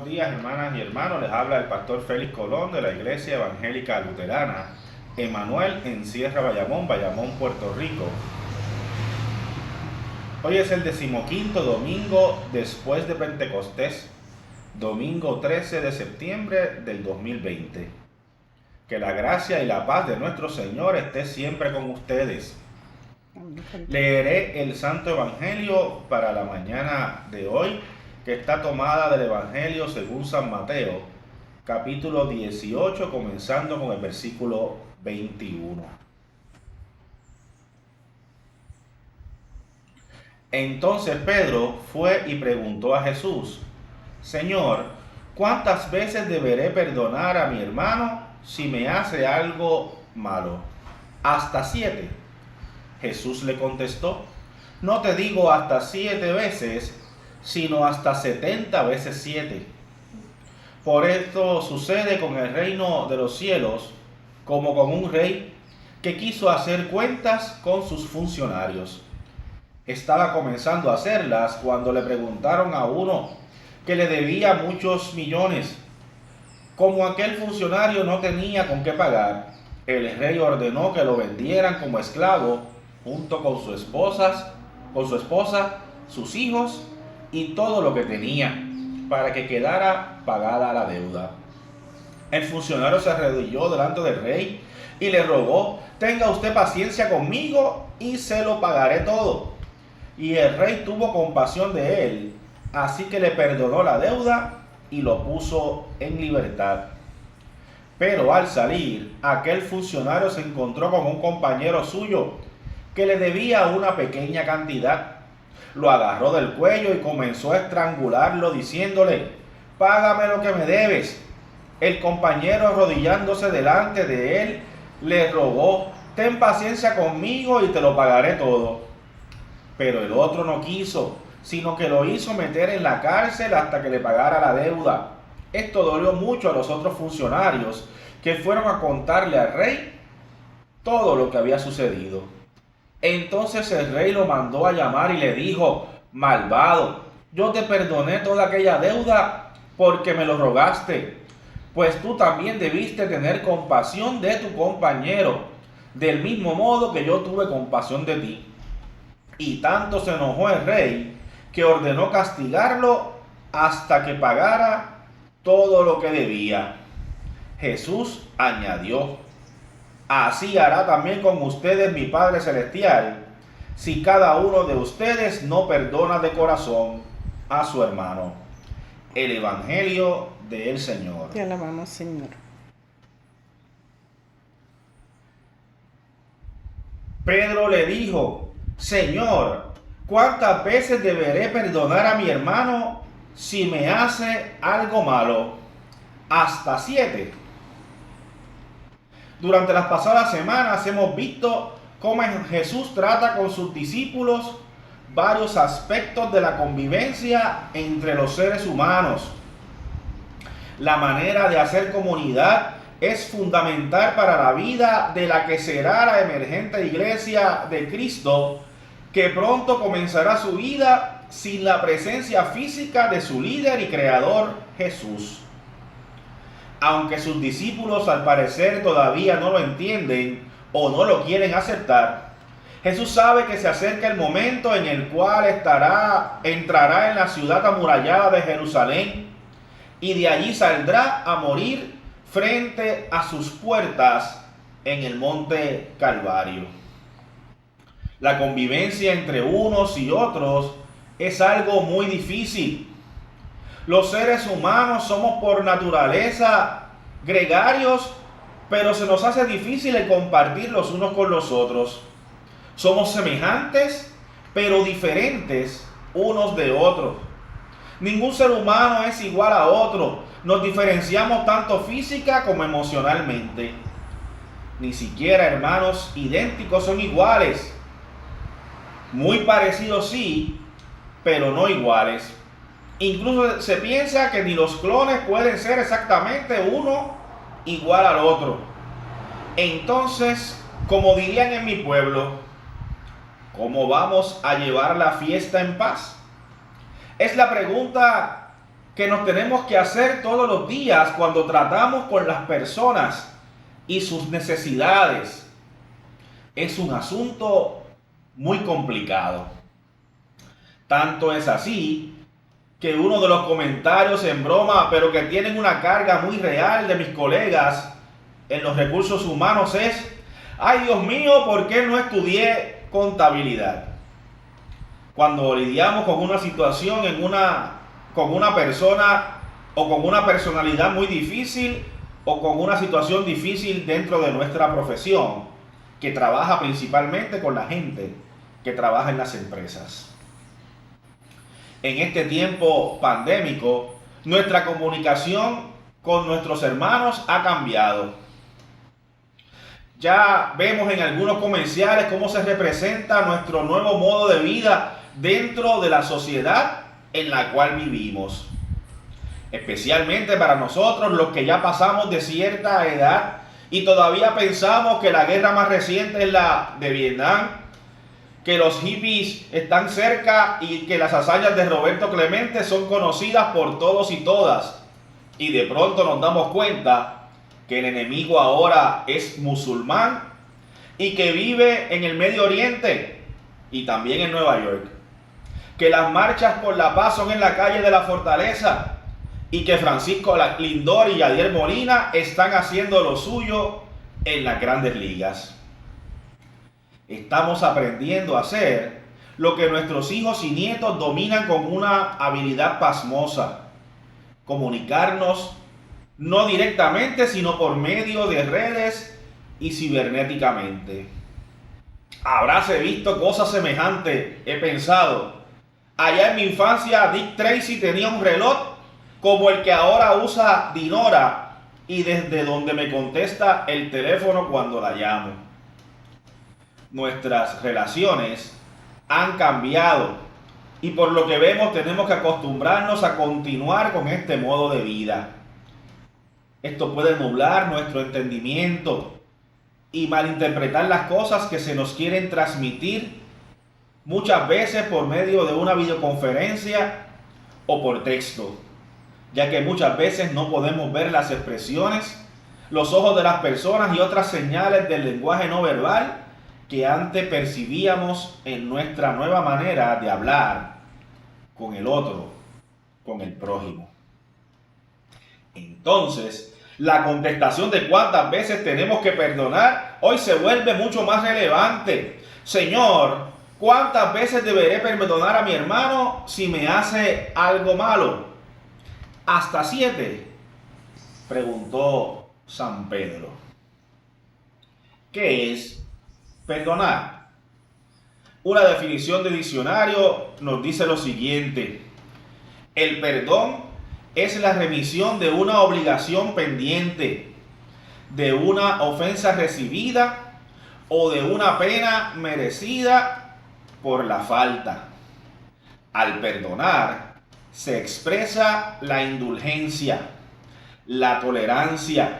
días, hermanas y hermanos. Les habla el pastor Félix Colón de la Iglesia Evangélica Luterana Emanuel en Sierra Bayamón, Bayamón, Puerto Rico. Hoy es el 15º domingo después de Pentecostés, domingo 13 de septiembre del 2020. Que la gracia y la paz de nuestro Señor esté siempre con ustedes. Leeré el Santo Evangelio para la mañana de hoy, que está tomada del Evangelio según San Mateo, capítulo 18, comenzando con el versículo 21. Entonces Pedro fue y preguntó a Jesús: Señor, ¿cuántas veces deberé perdonar a mi hermano si me hace algo malo? ¿Hasta 7? Jesús le contestó: No te digo hasta 7 veces, sino hasta 70 veces 7. Por esto sucede con el reino de los cielos como con un rey que quiso hacer cuentas con sus funcionarios. Estaba comenzando a hacerlas cuando le preguntaron a uno que le debía muchos millones. Como aquel funcionario no tenía con qué pagar, el rey ordenó que lo vendieran como esclavo junto con su esposa, sus hijos y todo lo que tenía, para que quedara pagada la deuda. El funcionario se arrodilló delante del rey y le rogó: tenga usted paciencia conmigo y se lo pagaré todo. Y el rey tuvo compasión de él, así que le perdonó la deuda y lo puso en libertad. Pero al salir, aquel funcionario se encontró con un compañero suyo que le debía una pequeña cantidad. Lo agarró del cuello y comenzó a estrangularlo diciéndole: págame lo que me debes. El compañero, arrodillándose delante de él, le rogó: ten paciencia conmigo y te lo pagaré todo. Pero el otro no quiso, sino que lo hizo meter en la cárcel hasta que le pagara la deuda. Esto dolió mucho a los otros funcionarios, que fueron a contarle al rey todo lo que había sucedido. Entonces el rey lo mandó a llamar y le dijo: malvado, yo te perdoné toda aquella deuda porque me lo rogaste, pues tú también debiste tener compasión de tu compañero, del mismo modo que yo tuve compasión de ti. Y tanto se enojó el rey que ordenó castigarlo hasta que pagara todo lo que debía. Jesús añadió: así hará también con ustedes mi Padre Celestial, si cada uno de ustedes no perdona de corazón a su hermano. El Evangelio del Señor. Te alabamos, Señor. Pedro le dijo: Señor, ¿cuántas veces deberé perdonar a mi hermano si me hace algo malo? ¿Hasta 7? Durante las pasadas semanas hemos visto cómo Jesús trata con sus discípulos varios aspectos de la convivencia entre los seres humanos. La manera de hacer comunidad es fundamental para la vida de la que será la emergente iglesia de Cristo, que pronto comenzará su vida sin la presencia física de su líder y creador, Jesús. Aunque sus discípulos al parecer todavía no lo entienden o no lo quieren aceptar, Jesús sabe que se acerca el momento en el cual entrará en la ciudad amurallada de Jerusalén y de allí saldrá a morir frente a sus puertas en el monte Calvario. La convivencia entre unos y otros es algo muy difícil. Los seres humanos somos por naturaleza gregarios, pero se nos hace difícil el compartir los unos con los otros. Somos semejantes, pero diferentes unos de otros. Ningún ser humano es igual a otro. Nos diferenciamos tanto física como emocionalmente. Ni siquiera hermanos idénticos son iguales. Muy parecidos sí, pero no iguales. Incluso se piensa que ni los clones pueden ser exactamente uno igual al otro. Entonces, como dirían en mi pueblo, ¿cómo vamos a llevar la fiesta en paz? Es la pregunta que nos tenemos que hacer todos los días cuando tratamos con las personas y sus necesidades. Es un asunto muy complicado. Tanto es así que uno de los comentarios en broma, pero que tienen una carga muy real de mis colegas en los recursos humanos es: ay, Dios mío, ¿por qué no estudié contabilidad? Cuando lidiamos con una situación con una persona o con una personalidad muy difícil o con una situación difícil dentro de nuestra profesión, que trabaja principalmente con la gente que trabaja en las empresas. En este tiempo pandémico, nuestra comunicación con nuestros hermanos ha cambiado. Ya vemos en algunos comerciales cómo se representa nuestro nuevo modo de vida dentro de la sociedad en la cual vivimos. Especialmente para nosotros, los que ya pasamos de cierta edad y todavía pensamos que la guerra más reciente es la de Vietnam, que los hippies están cerca y que las hazañas de Roberto Clemente son conocidas por todos y todas. Y de pronto nos damos cuenta que el enemigo ahora es musulmán y que vive en el Medio Oriente y también en Nueva York. Que las marchas por la paz son en la calle de la Fortaleza y que Francisco Lindor y Yadier Molina están haciendo lo suyo en las grandes ligas. Estamos aprendiendo a hacer lo que nuestros hijos y nietos dominan con una habilidad pasmosa: comunicarnos no directamente, sino por medio de redes y cibernéticamente. Habráse visto cosas semejantes, he pensado. Allá en mi infancia, Dick Tracy tenía un reloj como el que ahora usa Dinora y desde donde me contesta el teléfono cuando la llamo. Nuestras relaciones han cambiado y por lo que vemos tenemos que acostumbrarnos a continuar con este modo de vida. Esto puede nublar nuestro entendimiento y malinterpretar las cosas que se nos quieren transmitir, muchas veces por medio de una videoconferencia o por texto, ya que muchas veces no podemos ver las expresiones, los ojos de las personas y otras señales del lenguaje no verbal que antes percibíamos en nuestra nueva manera de hablar con el otro, con el prójimo. Entonces, la contestación de cuántas veces tenemos que perdonar hoy se vuelve mucho más relevante. Señor, ¿cuántas veces deberé perdonar a mi hermano si me hace algo malo? ¿Hasta 7? Preguntó San Pedro. ¿Qué es perdonar? Una definición de diccionario nos dice lo siguiente: el perdón es la remisión de una obligación pendiente, de una ofensa recibida o de una pena merecida por la falta. Al perdonar se expresa la indulgencia, la tolerancia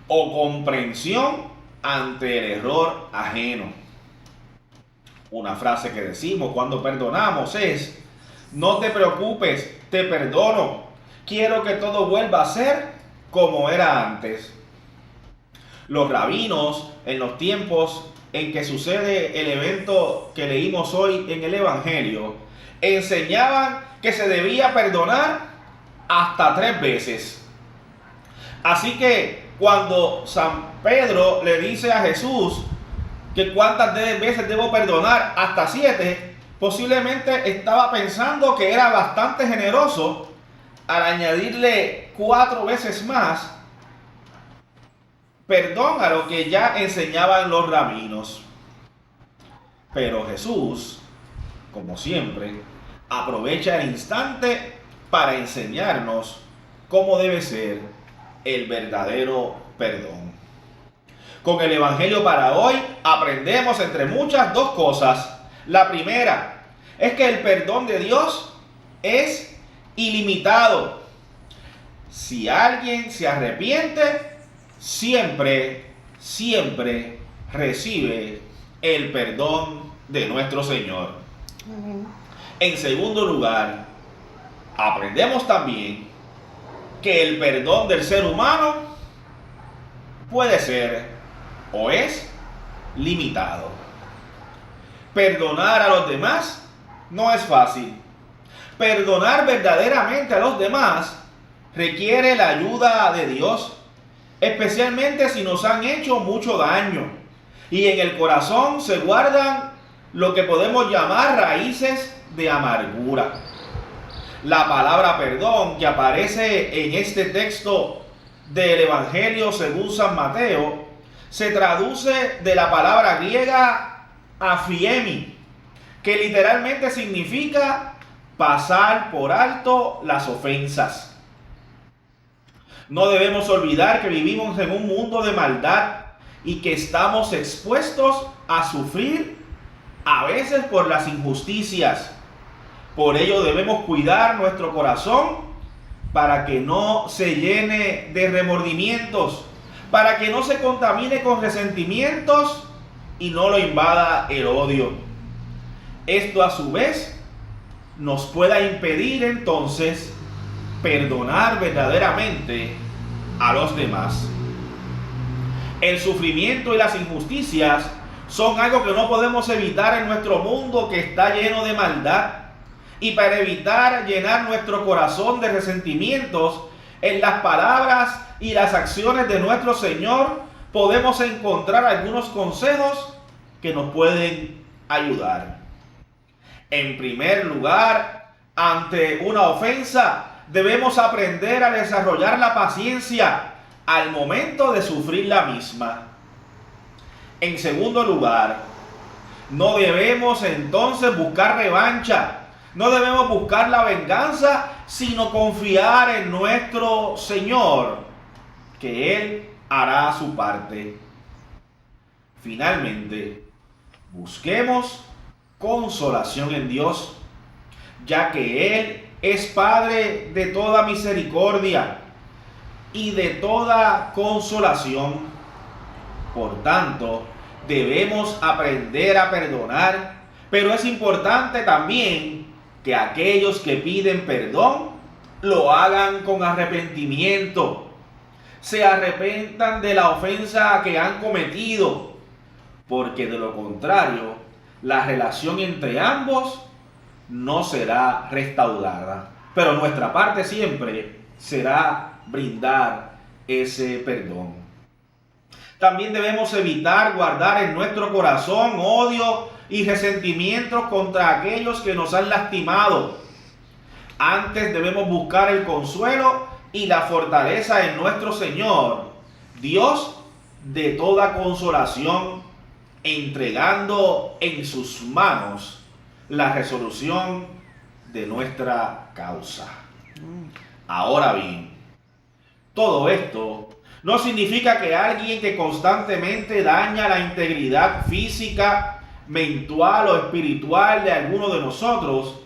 o comprensión ante el error ajeno. Una frase que decimos cuando perdonamos es: no te preocupes, te perdono, quiero que todo vuelva a ser como era antes. Los rabinos, en los tiempos en que sucede el evento que leímos hoy en el Evangelio, enseñaban que se debía perdonar hasta 3 veces. Así que cuando San Pedro le dice a Jesús que cuántas veces debo perdonar, hasta 7, posiblemente estaba pensando que era bastante generoso al añadirle 4 veces más perdón a lo que ya enseñaban los rabinos. Pero Jesús, como siempre, aprovecha el instante para enseñarnos cómo debe ser el verdadero perdón. Con el Evangelio para hoy aprendemos entre muchas 2 cosas. La primera es que el perdón de Dios es ilimitado. Si alguien se arrepiente, siempre recibe el perdón de nuestro Señor. En segundo lugar, aprendemos también que el perdón del ser humano puede ser o es limitado. Perdonar a los demás no es fácil. Perdonar verdaderamente a los demás requiere la ayuda de Dios, especialmente si nos han hecho mucho daño y en el corazón se guardan lo que podemos llamar raíces de amargura. La palabra perdón que aparece en este texto del Evangelio según San Mateo se traduce de la palabra griega aphiemi, que literalmente significa pasar por alto las ofensas. No debemos olvidar que vivimos en un mundo de maldad y que estamos expuestos a sufrir a veces por las injusticias. Por ello debemos cuidar nuestro corazón para que no se llene de remordimientos, para que no se contamine con resentimientos y no lo invada el odio. Esto a su vez nos pueda impedir entonces perdonar verdaderamente a los demás. El sufrimiento y las injusticias son algo que no podemos evitar en nuestro mundo que está lleno de maldad. Y para evitar llenar nuestro corazón de resentimientos, en las palabras y las acciones de nuestro Señor podemos encontrar algunos consejos que nos pueden ayudar. En primer lugar, ante una ofensa, debemos aprender a desarrollar la paciencia al momento de sufrir la misma. En segundo lugar, no debemos entonces buscar revancha. No debemos buscar la venganza, sino confiar en nuestro Señor, que Él hará su parte. Finalmente, busquemos consolación en Dios, ya que Él es Padre de toda misericordia y de toda consolación. Por tanto, debemos aprender a perdonar, pero es importante también que aquellos que piden perdón lo hagan con arrepentimiento, se arrepentan de la ofensa que han cometido, porque de lo contrario, la relación entre ambos no será restaurada. Pero nuestra parte siempre será brindar ese perdón. También debemos evitar guardar en nuestro corazón odio y resentimientos contra aquellos que nos han lastimado. Antes debemos buscar el consuelo y la fortaleza en nuestro Señor, Dios de toda consolación, entregando en sus manos la resolución de nuestra causa. Ahora bien, todo esto no significa que alguien que constantemente daña la integridad física, mental o espiritual de alguno de nosotros,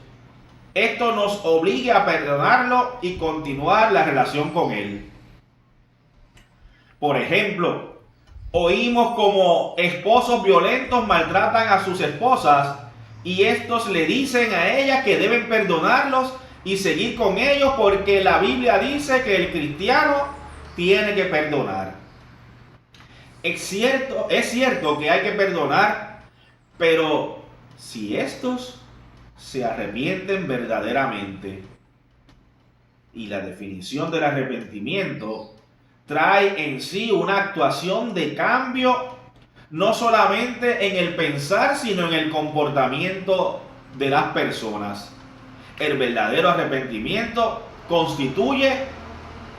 esto nos obligue a perdonarlo y continuar la relación con él. Por ejemplo, oímos como esposos violentos maltratan a sus esposas y estos le dicen a ellas que deben perdonarlos y seguir con ellos porque la Biblia dice que el cristiano tiene que perdonar. Es cierto que hay que perdonar, pero si estos se arrepienten verdaderamente, y la definición del arrepentimiento trae en sí una actuación de cambio, no solamente en el pensar, sino en el comportamiento de las personas. El verdadero arrepentimiento constituye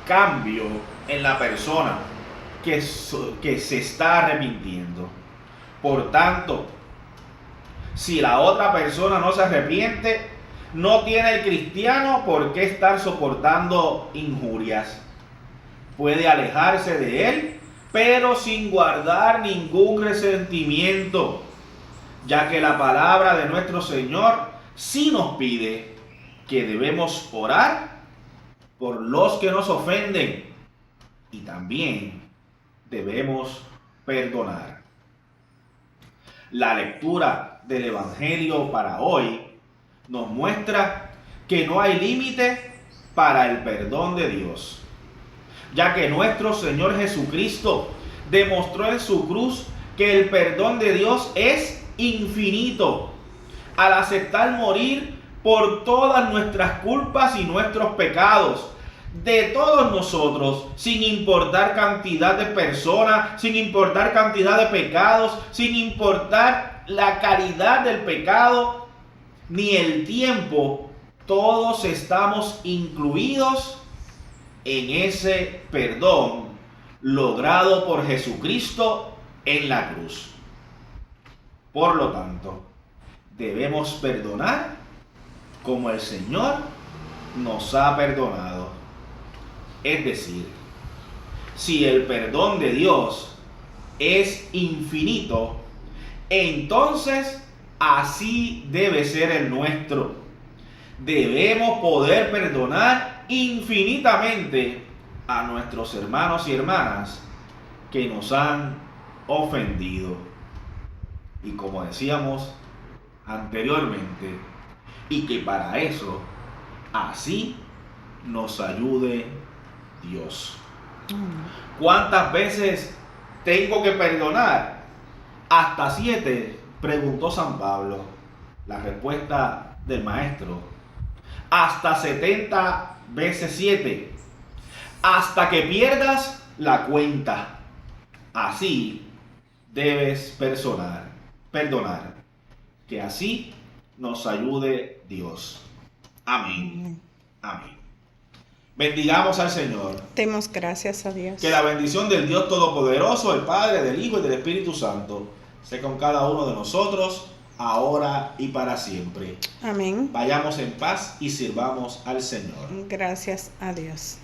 cambio en la persona que se está arrepintiendo. Por tanto, si la otra persona no se arrepiente, no tiene el cristiano por qué estar soportando injurias. Puede alejarse de él, pero sin guardar ningún resentimiento, ya que la palabra de nuestro Señor sí nos pide que debemos orar por los que nos ofenden y también debemos perdonar. La lectura del Evangelio para hoy nos muestra que no hay límite para el perdón de Dios. ya que nuestro Señor Jesucristo demostró en su cruz que el perdón de Dios es infinito, al aceptar morir por todas nuestras culpas y nuestros pecados, de todos nosotros, sin importar cantidad de personas, sin importar cantidad de pecados, sin importar la calidad del pecado, ni el tiempo, todos estamos incluidos en ese perdón logrado por Jesucristo en la cruz. Por lo tanto, debemos perdonar como el Señor nos ha perdonado. Es decir, si el perdón de Dios es infinito, entonces así debe ser el nuestro. Debemos poder perdonar infinitamente a nuestros hermanos y hermanas que nos han ofendido. Y como decíamos anteriormente, y que para eso así nos ayude Dios. ¿Cuántas veces tengo que perdonar? Hasta 7, preguntó San Pablo. La respuesta del maestro: hasta 70 veces 7, hasta que pierdas la cuenta. Así debes perdonar, que así nos ayude Dios. Amén. Amén. Bendigamos al Señor. Demos gracias a Dios. Que la bendición del Dios Todopoderoso, el Padre, del Hijo y del Espíritu Santo, sea con cada uno de nosotros, ahora y para siempre. Amén. Vayamos en paz y sirvamos al Señor. Gracias a Dios.